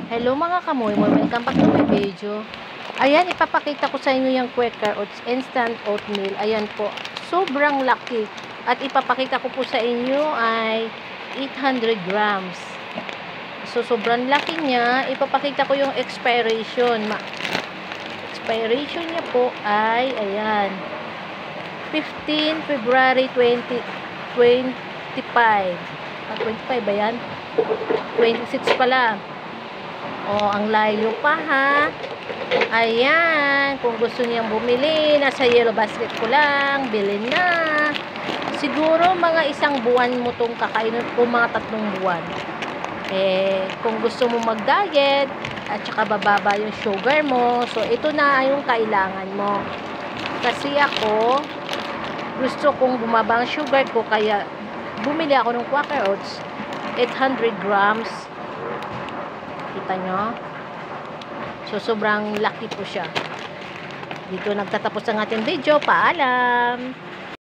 Hello mga kamoy-moy, welcome back to my video. Ayan, ipapakita ko sa inyo yung Quaker Oats Instant Oatmeal. Ayan po, sobrang laki. At ipapakita ko po sa inyo ay 800 grams. So, sobrang laki niya. Ipapakita ko yung expiration. Expiration niya po ay, ayan, 15 February 2025. 25 ba yan? 26 pala. Oh, ang layo pa ha. Ayan, kung gusto niyang bumili, nasa yellow basket ko lang, bilhin na. Siguro mga 1 buwan mo tong kakainin, o mga 3 buwan. Kung gusto mo mag-diet at saka bababa yung sugar mo, so ito na yung kailangan mo. Kasi ako, gusto kong bumaba ang sugar ko, kaya bumili ako ng Quaker Oats 800 grams. Kita nyo? So, sobrang laki po siya. Dito nagtatapos ang ating video. Paalam!